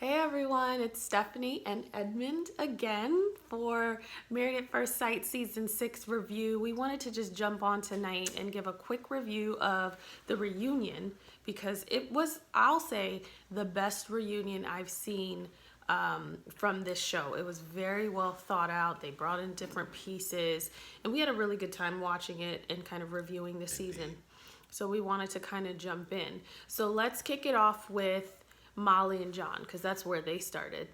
Hey everyone, it's Stephanie and Edmund again for Married at First Sight Season 6 review. We wanted to just jump on tonight and give a quick review of the reunion because it was, I'll say, the best reunion I've seen from this show. It was very well thought out. They brought in different pieces and we had a really good time watching it and kind of reviewing the season. So we wanted to kind of jump in. So let's kick it off with Molly and John, because that's where they started.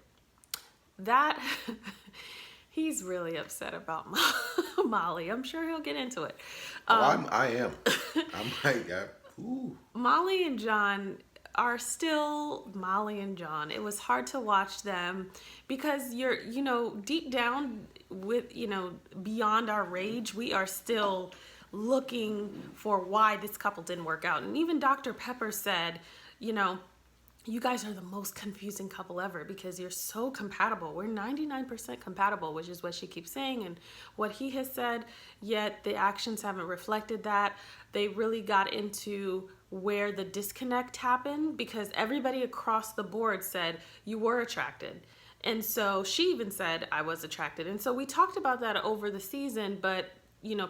That he's really upset about Molly. I'm sure he'll get into it. I am. I'm like, ooh. Molly and John are still Molly and John. It was hard to watch them because you're, deep down with, beyond our rage, we are still looking for why this couple didn't work out. And even Dr. Pepper said, you guys are the most confusing couple ever because you're so compatible. We're 99% compatible, which is what she keeps saying and what he has said, yet the actions haven't reflected that. They really got into where the disconnect happened because everybody across the board said you were attracted. And so she even said I was attracted. And so we talked about that over the season, but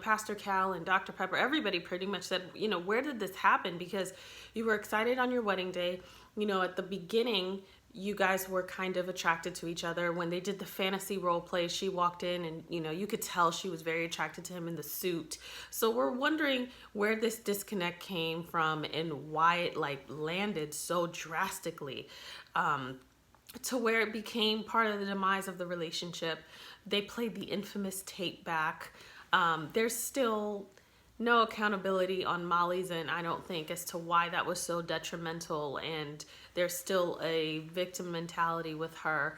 Pastor Cal and Dr. Pepper, everybody pretty much said, where did this happen? Because you were excited on your wedding day. At the beginning, you guys were kind of attracted to each other. When they did the fantasy role play, she walked in and, you could tell she was very attracted to him in the suit. So we're wondering where this disconnect came from and why it landed so drastically to where it became part of the demise of the relationship. They played the infamous tape back. There's still no accountability on Molly's end, I don't think, as to why that was so detrimental, and there's still a victim mentality with her.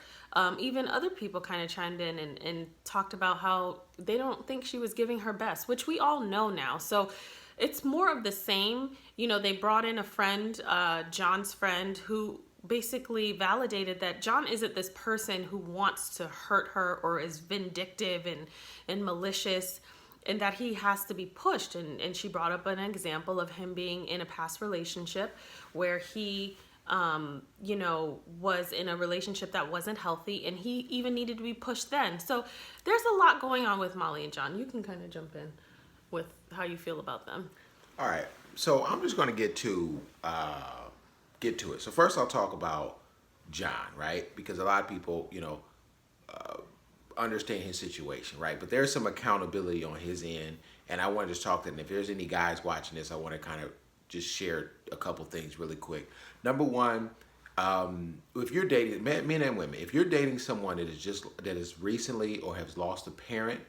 Even other people kind of chimed in and talked about how they don't think she was giving her best, which we all know now. So it's more of the same. They brought in a friend, John's friend, who basically validated that John isn't this person who wants to hurt her or is vindictive and malicious, and that he has to be pushed. And she brought up an example of him being in a past relationship where he, was in a relationship that wasn't healthy, and he even needed to be pushed then. So there's a lot going on with Molly and John. You can kind of jump in with how you feel about them. All right. So I'm just going to get to it. So first I'll talk about John, right? Because a lot of people, understand his situation, right? But there's some accountability on his end, and I want to just talk to him. If there's any guys watching this, I want to kind of just share a couple things really quick. Number one, if you're dating men and women, if you're dating someone that is recently or has lost a parent,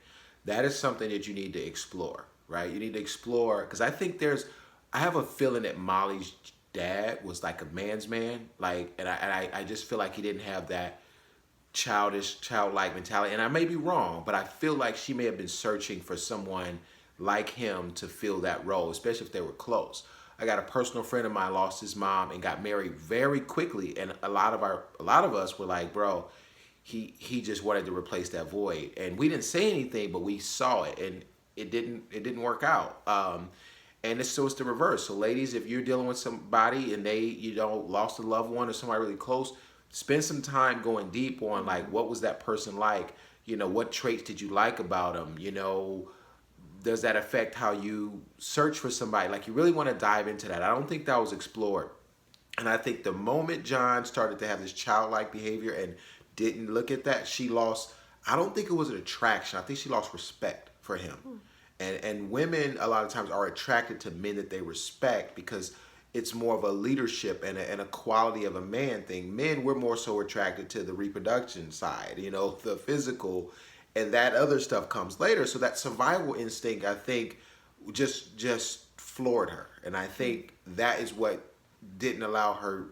that is something that you need to explore, right? You need to explore, because I think I have a feeling that Molly's dad was like a man's man, and I just feel like he didn't have that childlike mentality. And I may be wrong, but I feel like she may have been searching for someone like him to fill that role, especially if they were close. I got a personal friend of mine lost his mom and got married very quickly, and a lot of us were like, bro, he just wanted to replace that void, and we didn't say anything, but we saw it, and it didn't work out. And it's the reverse. So ladies, if you're dealing with somebody and lost a loved one or somebody really close, spend some time going deep on what was that person like? What traits did you like about them? Does that affect how you search for somebody? You really want to dive into that. I don't think that was explored. And I think the moment John started to have this childlike behavior and didn't look at that, I don't think it was an attraction. I think she lost respect for him. And women a lot of times are attracted to men that they respect because it's more of a leadership and a quality of a man thing. Men, we're more so attracted to the reproduction side, the physical, and that other stuff comes later. So that survival instinct, I think, just floored her. And I think that is what didn't allow her,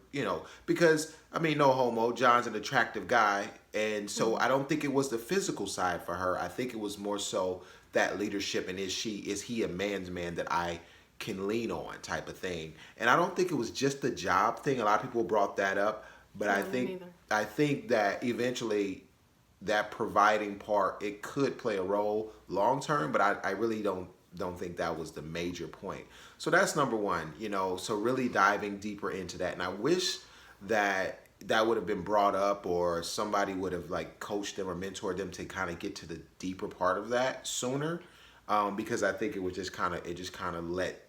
because, no homo, John's an attractive guy. And so I don't think it was the physical side for her. I think it was more so that leadership and is he a man's man that I can lean on type of thing. And I don't think it was just the job thing. A lot of people brought that up, but I think that eventually that providing part, it could play a role long term, but I really don't think that was the major point. So that's number one, so really diving deeper into that. And I wish that that would have been brought up, or somebody would have like coached them or mentored them to kind of get to the deeper part of that sooner, because I think it just kind of let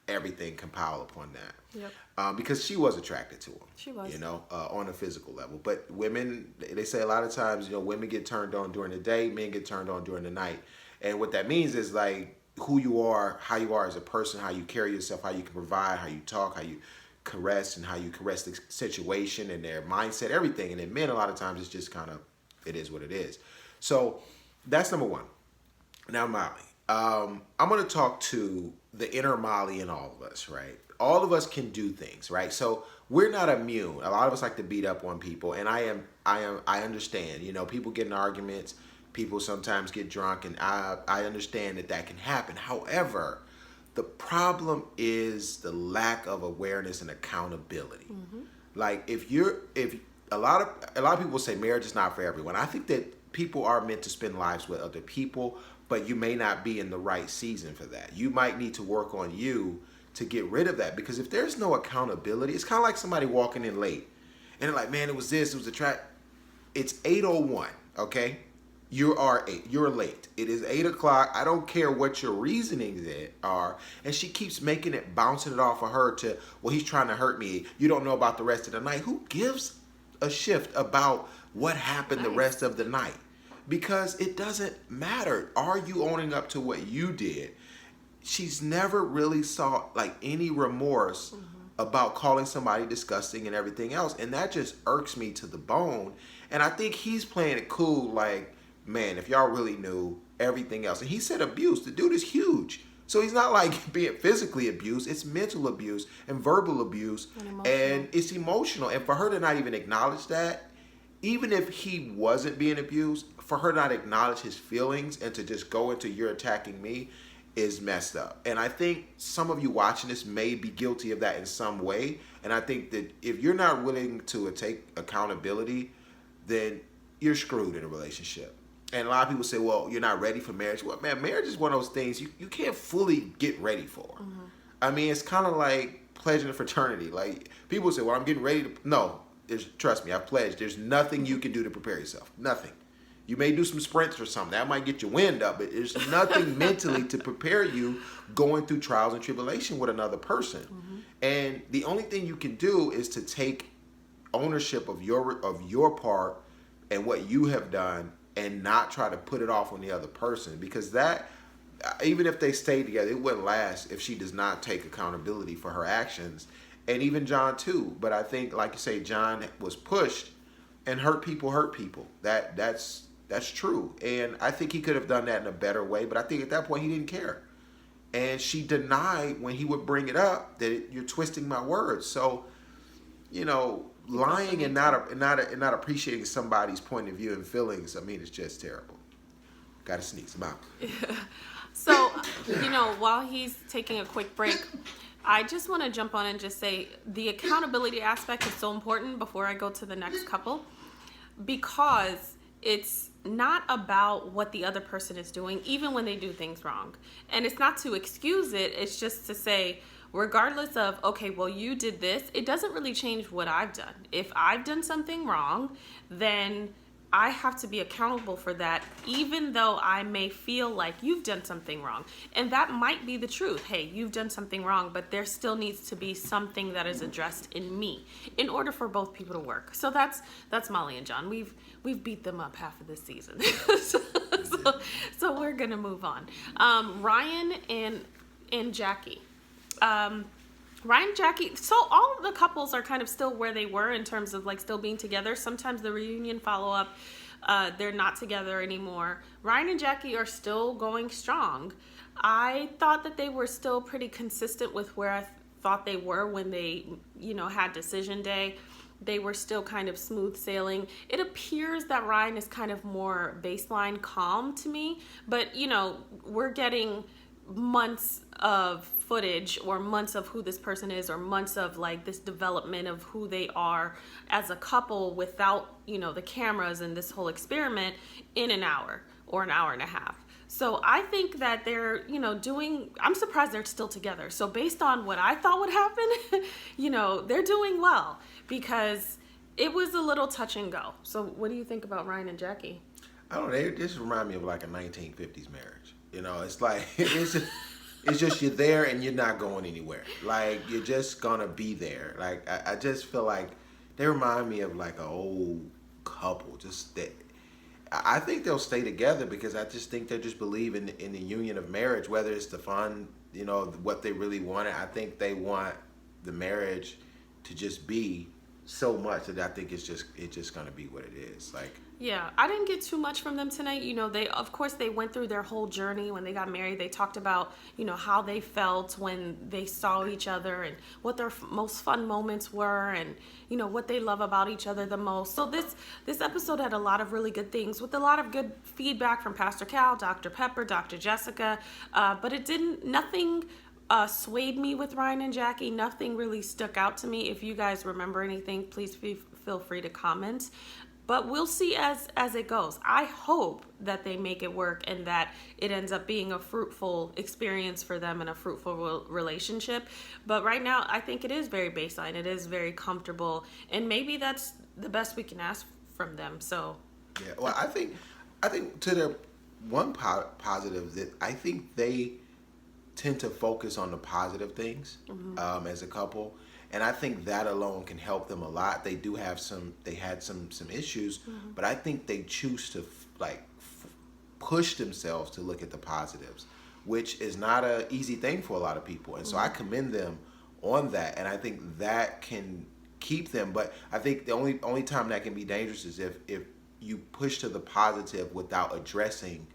everything compile upon that. Yep. Because she was attracted to him. She was. On a physical level. But women, they say a lot of times, women get turned on during the day, men get turned on during the night. And what that means is like who you are, how you are as a person, how you carry yourself, how you can provide, how you talk, how you caress, and how you caress the situation and their mindset, everything. And then men, a lot of times, it's just kind of, it is what it is. So that's number one. Now, Molly, I'm going to talk to the inner Molly in all of us, right? All of us can do things, right? So we're not immune. A lot of us like to beat up on people, and I understand. People get in arguments. People sometimes get drunk, and I understand that can happen. However, the problem is the lack of awareness and accountability. Mm-hmm. Like if a lot of people say marriage is not for everyone. I think that people are meant to spend lives with other people, but you may not be in the right season for that. You might need to work on you to get rid of that, because if there's no accountability, it's kind of like somebody walking in late and they're like, man, it was a track. It's 8:01, okay? You're late. It is 8 o'clock. I don't care what your reasonings are. And she keeps bouncing it off of her to, well, he's trying to hurt me. You don't know about the rest of the night. Who gives a shift about what happened the rest of the night? Because it doesn't matter. Are you owning up to what you did? She's never really saw like any remorse about calling somebody disgusting and everything else. And that just irks me to the bone. And I think he's playing it cool, like, man, if y'all really knew everything else. And he said abuse. The dude is huge. So he's not like being physically abused. It's mental abuse and verbal abuse. And it's emotional. And for her to not even acknowledge that, even if he wasn't being abused, for her not acknowledge his feelings and to just go into you're attacking me is messed up. And I think some of you watching this may be guilty of that in some way. And I think that if you're not willing to take accountability, then you're screwed in a relationship. And a lot of people say, well, you're not ready for marriage. Well, man, marriage is one of those things you can't fully get ready for. Mm-hmm. I mean, it's kind of like pledging a fraternity. Like, people say, well, I'm getting ready to... No, trust me, I've pledged. There's nothing you can do to prepare yourself. Nothing. You may do some sprints or something. That might get your wind up, but there's nothing mentally to prepare you going through trials and tribulation with another person. Mm-hmm. And the only thing you can do is to take ownership of your part and what you have done, and not try to put it off on the other person, because that, even if they stay together, it wouldn't last if she does not take accountability for her actions. And even John too. But I think, like you say, John was pushed, and hurt people. That's true. And I think he could have done that in a better way, but I think at that point he didn't care. And she denied when he would bring it up that you're twisting my words. So, lying and not appreciating somebody's point of view and feelings, I mean, it's just terrible. Gotta sneak some out. So, while he's taking a quick break, I just want to jump on and just say the accountability aspect is so important before I go to the next couple, because it's not about what the other person is doing, even when they do things wrong. And it's not to excuse it. It's just to say, regardless of, okay, well, you did this, it doesn't really change what I've done. If I've done something wrong, then I have to be accountable for that, even though I may feel like you've done something wrong. And that might be the truth. Hey, you've done something wrong, but there still needs to be something that is addressed in me in order for both people to work. So that's Molly and John. We've beat them up half of this season. so we're going to move on. Ryan and Jackie. Ryan, Jackie, so all of the couples are kind of still where they were in terms of like still being together. Sometimes the reunion follow-up, they're not together anymore. Ryan and Jackie are still going strong. I thought that they were still pretty consistent with where I thought they were when they, had decision day. They were still kind of smooth sailing. It appears that Ryan is kind of more baseline calm to me, but we're getting months of footage or months of who this person is, or months of like this development of who they are as a couple without the cameras and this whole experiment in an hour or an hour and a half. So I think that they're I'm surprised they're still together. So based on what I thought would happen, they're doing well, because It was a little touch and go. So what do you think about Ryan and Jackie? I don't know. They just remind me of like a 1950s marriage. You know, it's like it's just you're there and you're not going anywhere. Like you're just gonna be there. Like I just feel like they remind me of like an old couple. Just that I think they'll stay together because I just think they just believe in the union of marriage, whether it's the fun, you know, what they really wanted. I think they want the marriage to just be so much that I think it's just gonna be what it is. Like Yeah, I didn't get too much from them tonight. You know, they, of course, they went through their whole journey when they got married. They talked about, you know, how they felt when they saw each other and what their most fun moments were and, you know, what they love about each other the most. So this episode had a lot of really good things with a lot of good feedback from Pastor Cal, Dr. Pepper, Dr. Jessica, but nothing swayed me with Ryan and Jackie. Nothing really stuck out to me. If you guys remember anything, please feel free to comment. But we'll see as it goes. I hope that they make it work and that it ends up being a fruitful experience for them and a fruitful relationship. But right now, I think it is very baseline. It is very comfortable. And maybe that's the best we can ask from them. So, yeah, well, I think to their one positive that I think they tend to focus on the positive things as a couple, and I think that alone can help them a lot. They do have they had some issues, but I think they choose to push themselves to look at the positives, which is not an easy thing for a lot of people. And so I commend them on that, and I think that can keep them. But I think the only time that can be dangerous is if you push to the positive without addressing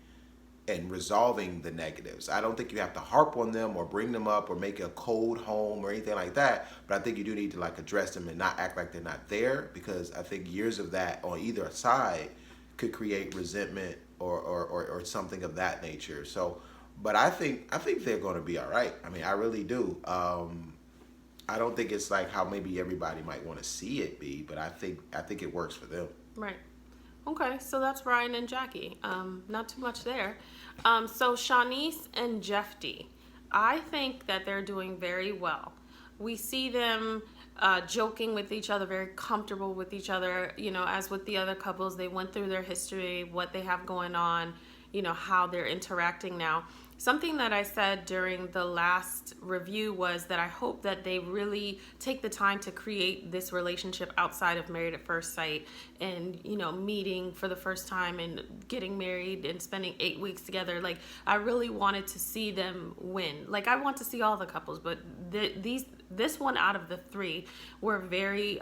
and resolving the negatives. I don't think you have to harp on them or bring them up or make a cold home or anything like that, but I think you do need to like address them and not act like they're not there, because I think years of that on either side could create resentment or something of that nature. So, but I think they're going to be all right. I mean, I really do. I don't think it's like how maybe everybody might want to see it be, but I think it works for them. right. Okay, so that's Ryan and Jackie. Not too much there. So Shawniece and Jephte, I think that they're doing very well. We see them joking with each other, very comfortable with each other. You know, as with the other couples, they went through their history, what they have going on, you know, how they're interacting now. Something that I said during the last review was that I hope that they really take the time to create this relationship outside of Married at First Sight and, you know, meeting for the first time and getting married and spending 8 weeks together. Like, I really wanted to see them win. Like, I want to see all the couples, but this one out of the three were very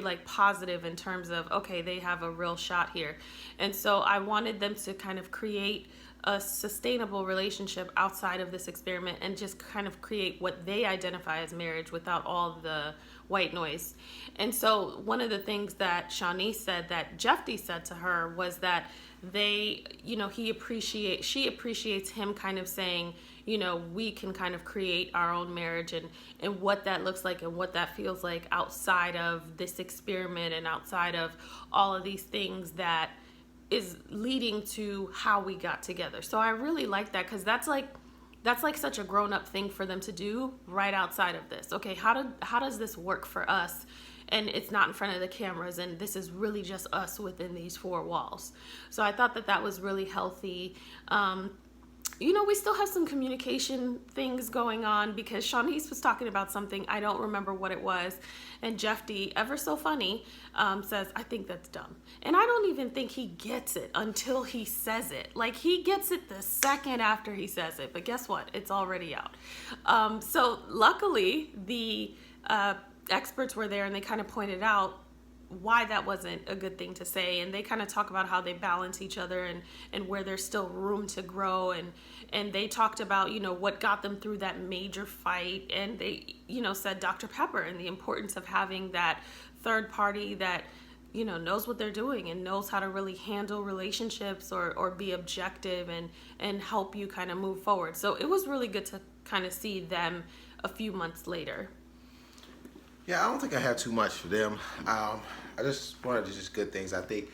like positive in terms of, okay, they have a real shot here. And so I wanted them to kind of create a sustainable relationship outside of this experiment and just kind of create what they identify as marriage without all the white noise. And so one of the things that Shawniece said that Jephte said to her was that they, you know, she appreciates him kind of saying, you know, we can kind of create our own marriage and what that looks like and what that feels like outside of this experiment and outside of all of these things that is leading to how we got together. So I really like that, because that's like such a grown-up thing for them to do right outside of this. Okay, how does this work for us? And it's not in front of the cameras, and this is really just us within these four walls. So I thought that was really healthy. You know, we still have some communication things going on, because Shawniece was talking about something, I don't remember what it was, and Jephte, ever so funny, says, I think that's dumb. And I don't even think he gets it until he says it. Like, he gets it the second after he says it, but guess what? It's already out. So luckily, the experts were there, and they kind of pointed out why that wasn't a good thing to say, and they kind of talk about how they balance each other and where there's still room to grow, and they talked about, you know, what got them through that major fight, and they, you know, said Dr. Pepper and the importance of having that third party that, you know, knows what they're doing and knows how to really handle relationships or be objective and help you kind of move forward. So it was really good to kind of see them a few months later. Yeah, I don't think I have too much for them. I just wanted just good things. I think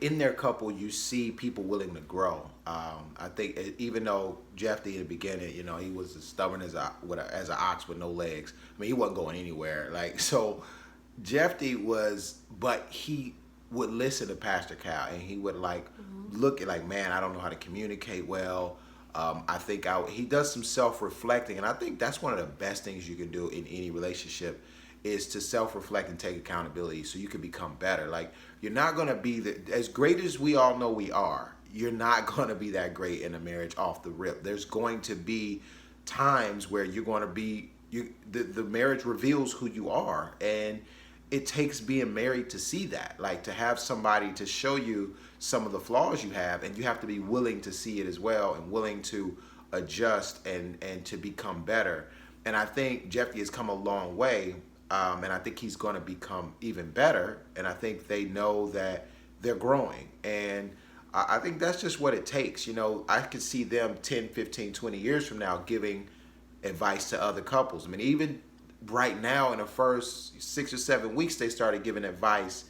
in their couple you see people willing to grow. I think even though Jephte in the beginning, you know, he was as stubborn as an ox with no legs. I mean, he wasn't going anywhere. Like, so Jephte was, but he would listen to Pastor Cal, and he would like look at like, man, I don't know how to communicate well. I think he does some self-reflecting, and I think that's one of the best things you can do in any relationship is to self-reflect and take accountability so you can become better. Like, you're not going to be as great as we all know we are. You're not going to be that great in a marriage off the rip. There's going to be times where you're going to be the marriage reveals who you are, and it takes being married to see that, like to have somebody to show you some of the flaws you have, and you have to be willing to see it as well and willing to adjust and to become better. And I think Jephte has come a long way, and I think he's going to become even better, and I think they know that they're growing, and I think that's just what it takes. You know, I could see them 10, 15, 20 years from now giving advice to other couples. I mean, even right now in the first 6 or 7 weeks, they started giving advice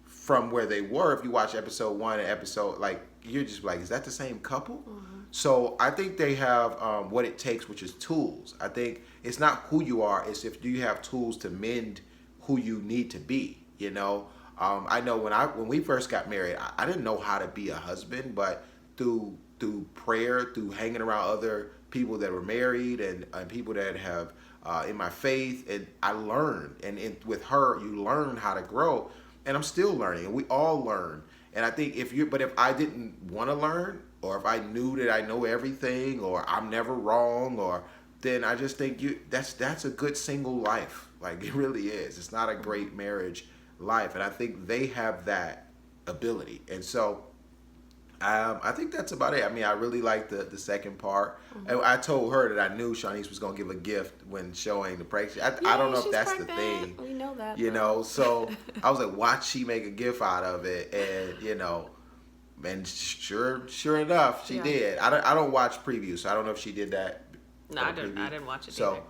from where they were. If you watch episode 1 and episode, like, you're just like, is that the same couple? So I think they have what it takes, which is tools. I think it's not who you are, it's if do you have tools to mend who you need to be, you know? I know when we first got married, I didn't know how to be a husband, but through prayer, through hanging around other people that were married and people that have in my faith, and I learned. And with her, you learn how to grow, and I'm still learning, and we all learn. And I think if I didn't want to learn, or if I knew that I know everything, or I'm never wrong, or then I just think that's a good single life. Like, it really is. It's not a great marriage life, and I think they have that ability. And so I think that's about it. I mean, I really like the second part. And I told her that I knew Shawniece was going to give a gift when showing the pregnancy. I don't know if that's the thing. We know that. You know, so I was like, watch she make a gift out of it. And, you know, and sure enough, she did. I don't watch previews, so I don't know if she did that. No, I didn't watch it so,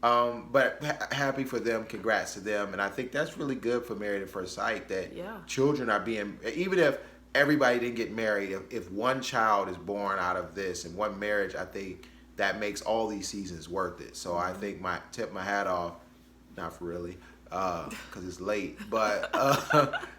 either. But happy for them. Congrats to them. And I think that's really good for Married at First Sight, that children are being, even if everybody didn't get married, if one child is born out of this and one marriage, I think that makes all these seasons worth it. So I think tip my hat off, not for really, because it's late, but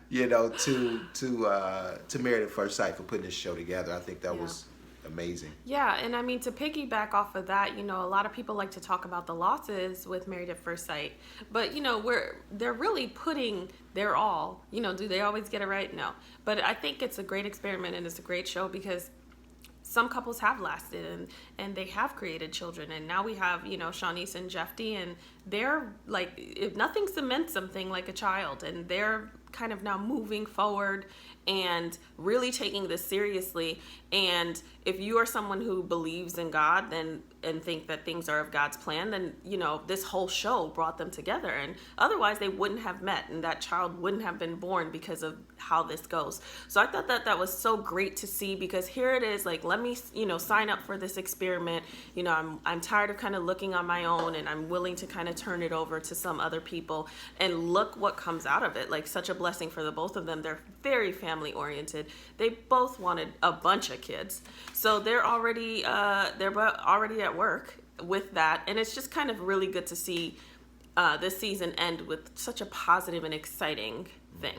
you know, to Married at First Sight for putting this show together. I think that was amazing. Yeah, and I mean, to piggyback off of that, you know, a lot of people like to talk about the losses with Married at First Sight, but you know, they're really putting their all. You know, do they always get it right? No, but I think it's a great experiment and it's a great show because some couples have lasted and they have created children, and now we have, you know, Shawniece and Jephte, and they're like, if nothing cements something like a child, and they're kind of now moving forward and really taking this seriously. And if you are someone who believes in God and think that things are of God's plan, then, you know, this whole show brought them together, and otherwise they wouldn't have met and that child wouldn't have been born because of how this goes. So I thought that was so great to see, because here it is, like, let me, you know, sign up for this experiment. You know, I'm tired of kind of looking on my own, and I'm willing to kind of turn it over to some other people, and look what comes out of it. Like, such a blessing for the both of them. They're very family oriented. They both wanted a bunch of kids, so they're already at work with that, and it's just kind of really good to see this season end with such a positive and exciting thing.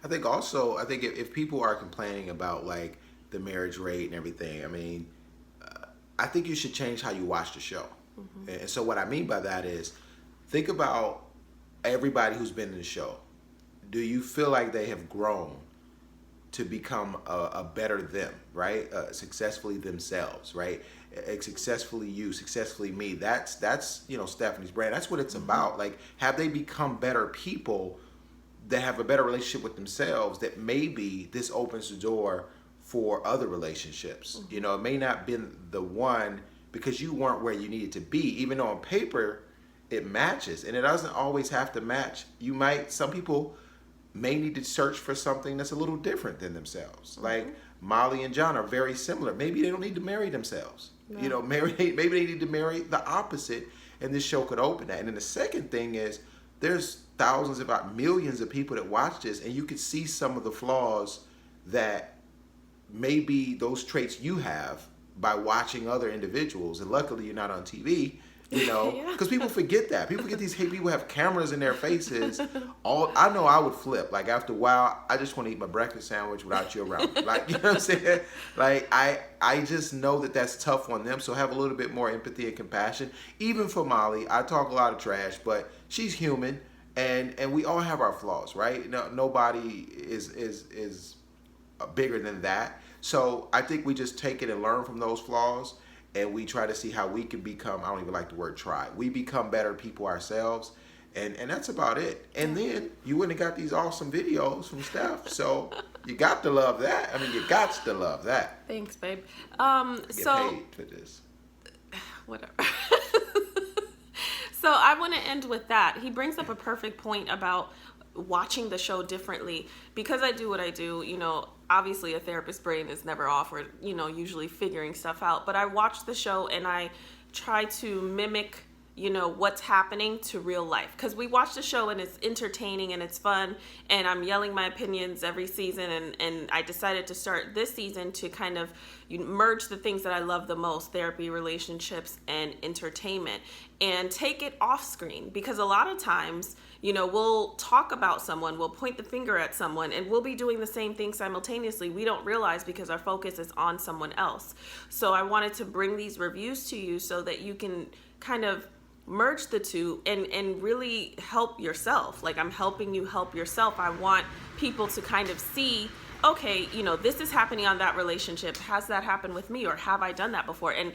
I think also, if people are complaining about like the marriage rate and everything, I mean, I think you should change how you watch the show. And so what I mean by that is, think about everybody who's been in the show. Do you feel like they have grown to become a better them, right? Successfully themselves, right? Successfully you, successfully me. That's you know, Stephanie's brand. That's what it's about. Like, have they become better people that have a better relationship with themselves, that maybe this opens the door for other relationships. You know, it may not been the one because you weren't where you needed to be, even though on paper it matches, and it doesn't always have to match. Some people may need to search for something that's a little different than themselves. Like Molly and John are very similar. Maybe they don't need to marry themselves. No. You know, maybe they need to marry the opposite, and this show could open that. And then the second thing is, there's thousands, if not millions of people that watch this, and you could see some of the flaws that maybe those traits you have by watching other individuals. And luckily you're not on TV, You know, Yeah. because people forget that. People forget these people have cameras in their faces. I know I would flip. Like after a while, I just want to eat my breakfast sandwich without you around. Like, you know what I'm saying? Like I just know that that's tough on them. So have a little bit more empathy and compassion. Even for Molly, I talk a lot of trash, but she's human, and we all have our flaws, right? No, nobody is bigger than that. So I think we just take it and learn from those flaws, and we try to see how we can become, I don't even like the word try, we become better people ourselves, and that's about it. And then you wouldn't have got these awesome videos from Steph, so you got to love that. I mean, you got to love that. Thanks, babe. Get So paid for this. whatever. So I want to end with that. He brings up a perfect point about watching the show differently. Because I do what I do, you know, obviously a therapist's brain is never off, or, you know, usually figuring stuff out. But I watch the show and I try to mimic, you know, what's happening to real life. Because we watch the show and it's entertaining and it's fun, and I'm yelling my opinions every season, and I decided to start this season to kind of merge the things that I love the most: therapy, relationships, and entertainment, and take it off screen. Because a lot of times, you know, we'll talk about someone, we'll point the finger at someone, and we'll be doing the same thing simultaneously. We don't realize because our focus is on someone else. So I wanted to bring these reviews to you so that you can kind of merge the two and really help yourself. Like, I'm helping you help yourself. I want people to kind of see, okay, you know, this is happening on that relationship. Has that happened with me, or have I done that before? And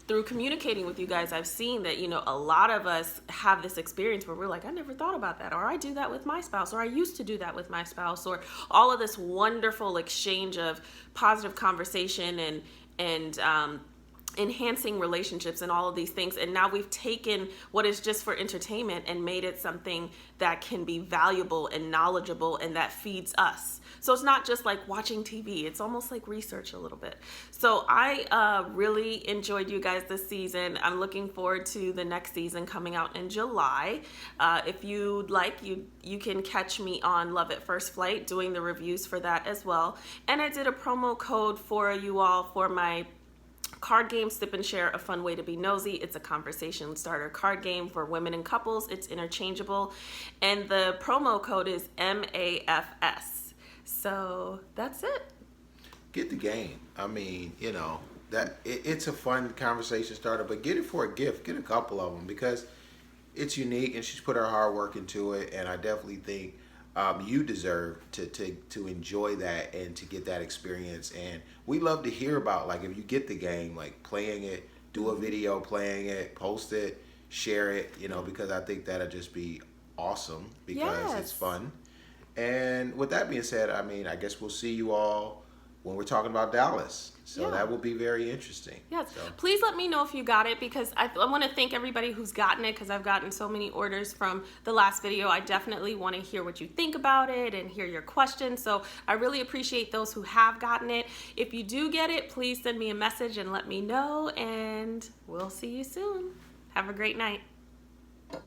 through communicating with you guys, I've seen that, you know, a lot of us have this experience where we're like, I never thought about that, or I do that with my spouse, or I used to do that with my spouse, or all of this wonderful exchange of positive conversation and enhancing relationships and all of these things. And now we've taken what is just for entertainment and made it something that can be valuable and knowledgeable and that feeds us. So it's not just like watching TV, it's almost like research a little bit. So I really enjoyed you guys this season. I'm looking forward to the next season coming out in July. If you'd like, you can catch me on Love at First Flight doing the reviews for that as well. And I did a promo code for you all for my card game, Sip and Share, A Fun Way to Be Nosy. It's a conversation starter card game for women and couples. It's interchangeable. And the promo code is MAFS. So that's it. Get the game. I mean, you know, it's a fun conversation starter, but get it for a gift. Get a couple of them because it's unique, and she's put her hard work into it. And I definitely think you deserve to enjoy that and to get that experience. And we love to hear about, like, if you get the game, like playing it, do a video playing it, post it, share it, you know, because I think that'll just be awesome because it's fun. And with that being said, I mean, I guess we'll see you all when we're talking about Dallas. So that will be very interesting. Yes. So. Please let me know if you got it, because I want to thank everybody who's gotten it, because I've gotten so many orders from the last video. I definitely want to hear what you think about it and hear your questions. So I really appreciate those who have gotten it. If you do get it, please send me a message and let me know, and we'll see you soon. Have a great night.